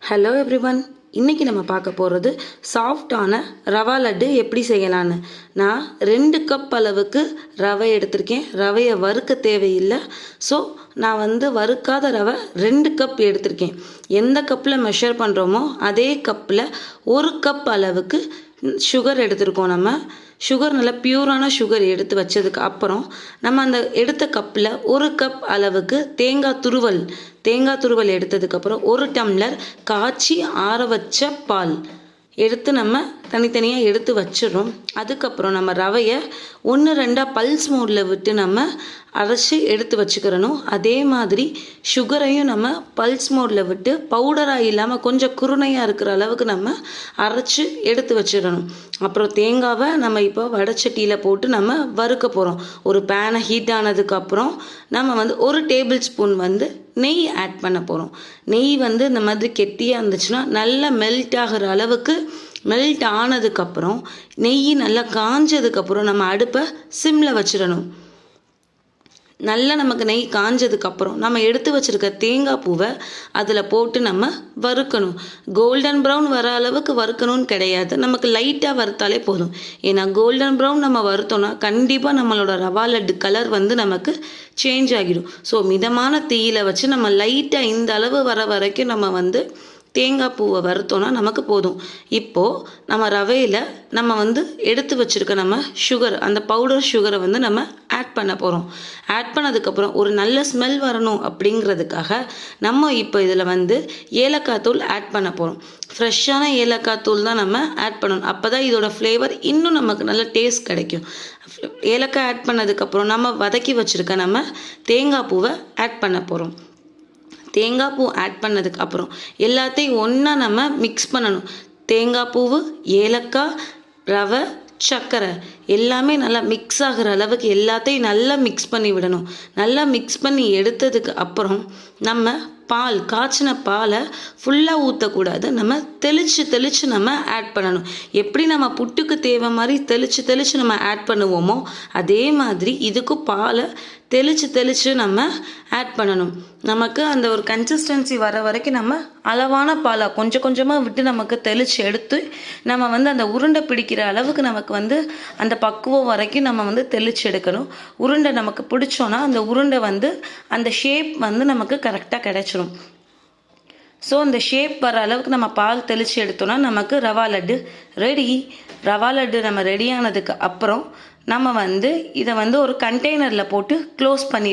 Hello everyone, இன்றைக்கி நம்ம பார்க்க போகிறது சாஃப்டான ரவா லட்டு எப்படி செய்யலான்னு. நான் 2 கப் அளவுக்கு ரவை எடுத்திருக்கேன். ரவையை வறுக்க தேவையில்லை. ஸோ நான் வறுக்காத ரவை 2 கப் எடுத்திருக்கேன். எந்த கப்பில் மெஷர் பண்ணுறோமோ அதே கப்பில் 1 கப் அளவுக்கு சுகர் எடுத்திருக்கோம். நம்ம சுகர் நல்லா பியூரான சுகர் எடுத்து வச்சதுக்கு அப்புறம் நம்ம அந்த எடுத்த கப்பில் 1 கப் அளவுக்கு தேங்காய் துருவல் எடுத்ததுக்கப்புறம் 1 டம்ளர் காய்ச்சி ஆற வச்ச பால் எடுத்து நம்ம தனித்தனியாக எடுத்து வச்சிடறோம். அதுக்கப்புறம் நம்ம ரவையை 1-2 பல்ஸ் மோடில் விட்டு நம்ம அரைச்சி எடுத்து வச்சுக்கிறணும். அதே மாதிரி சுகரையும் நம்ம பல்ஸ் மோடில் விட்டு பவுடராக இல்லாமல் கொஞ்சம் குருணையாக இருக்கிற அளவுக்கு நம்ம அரைச்சி எடுத்து வச்சிடணும். அப்புறம் தேங்காவை நம்ம இப்போ வடைச்சட்டியில் போட்டு நம்ம வறுக்க போகிறோம். ஒரு பேனை ஹீட் ஆனதுக்கப்புறம் நம்ம 1 டேபிள் ஸ்பூன் நெய் ஆட் பண்ண போகிறோம். நெய் இந்த மாதிரி கெட்டியாக இருந்துச்சுன்னா நல்லா மெல்ட் ஆகிற அளவுக்கு மெல்ட் ஆனதுக்கப்புறம் நெய் நல்லா காஞ்சதுக்கப்புறம் நம்ம அடுப்பை சிம்மில் வச்சிடணும். நல்லா நமக்கு நெய் காஞ்சதுக்கப்புறம் நம்ம எடுத்து வச்சுருக்க தேங்காய் பூவை அதில் போட்டு நம்ம வறுக்கணும். கோல்டன் ப்ரௌன் வர அளவுக்கு வறுக்கணும்னு கிடையாது, நமக்கு லைட்டாக வறுத்தாலே போதும். ஏன்னா கோல்டன் ப்ரௌன் நம்ம வறுத்தோம்னா கண்டிப்பாக நம்மளோட ரவா லட்டு கலர் நமக்கு சேஞ்ச் ஆகிடும். ஸோ மிதமான தீயில் வச்சு நம்ம லைட்டாக இந்த அளவு வர வரைக்கும் நம்ம தேங்காய் பூவை வறுத்தோன்னா நமக்கு போதும். இப்போது நம்ம ரவையில் நம்ம எடுத்து வச்சுருக்க நம்ம சுகர், அந்த பவுடர் சுகரை நம்ம ஆட் பண்ண போகிறோம். ஆட் பண்ணதுக்கப்புறம் ஒரு நல்ல ஸ்மெல் வரணும் அப்படிங்கிறதுக்காக நம்ம இப்போ இதில் ஏலக்காய் தூள் ஆட் பண்ண போகிறோம். ஃப்ரெஷ்ஷான ஏலக்காய் தூள் தான் நம்ம ஆட் பண்ணணும். அப்போ தான் இதோட ஃப்ளேவர் இன்னும் நமக்கு நல்ல டேஸ்ட் கிடைக்கும். ஏலக்காய் ஆட் பண்ணதுக்கப்புறம் நம்ம வதக்கி வச்சுருக்க நம்ம தேங்காய் பூவை ஆட் பண்ண போகிறோம். தேங்காய் பூ ஆட் பண்ணதுக்கு அப்புறம் எல்லாத்தையும் ஒன்றா நம்ம மிக்ஸ் பண்ணணும். தேங்காய் பூவு, ஏலக்காய், ரவை, சர்க்கரை எல்லாமே நல்லா மிக்ஸ் ஆகிற அளவுக்கு எல்லாத்தையும் நல்லா மிக்ஸ் பண்ணி விடணும். நல்லா மிக்ஸ் பண்ணி எடுத்ததுக்கு அப்புறம் நம்ம பால், காய்ச்சின பாலை ஃபுல்லாக ஊற்றக்கூடாது. நம்ம தெளித்து நம்ம ஆட் பண்ணணும். எப்படி நம்ம புட்டுக்கு தேவை மாதிரி தெளித்து நம்ம ஆட் பண்ணுவோமோ அதே மாதிரி இதுக்கும் பாலை தெளித்து நம்ம ஆட் பண்ணணும். நமக்கு அந்த ஒரு கன்சிஸ்டன்சி வர வரைக்கும் நம்ம அளவான பாலை கொஞ்சம் கொஞ்சமாக விட்டு நமக்கு தெளித்து எடுத்து நம்ம அந்த உருண்டை பிடிக்கிற அளவுக்கு நமக்கு அந்த பக்குவம் வரைக்கும் நம்ம தெளித்து எடுக்கணும். உருண்டை நமக்கு பிடிச்சோன்னா அந்த உருண்டை அந்த ஷேப் நமக்கு கரெக்டாக கிடைச்சிரும். ஸோ அந்த ஷேப் வர அளவுக்கு நம்ம பால் தெளித்து எடுத்தோன்னா நமக்கு ரவா லட்டு ரெடி. ரவா லட்டு நம்ம ரெடியானதுக்கு அப்புறம் நம்ம இதை ஒரு கண்டெய்னரில் போட்டு க்ளோஸ் பண்ணி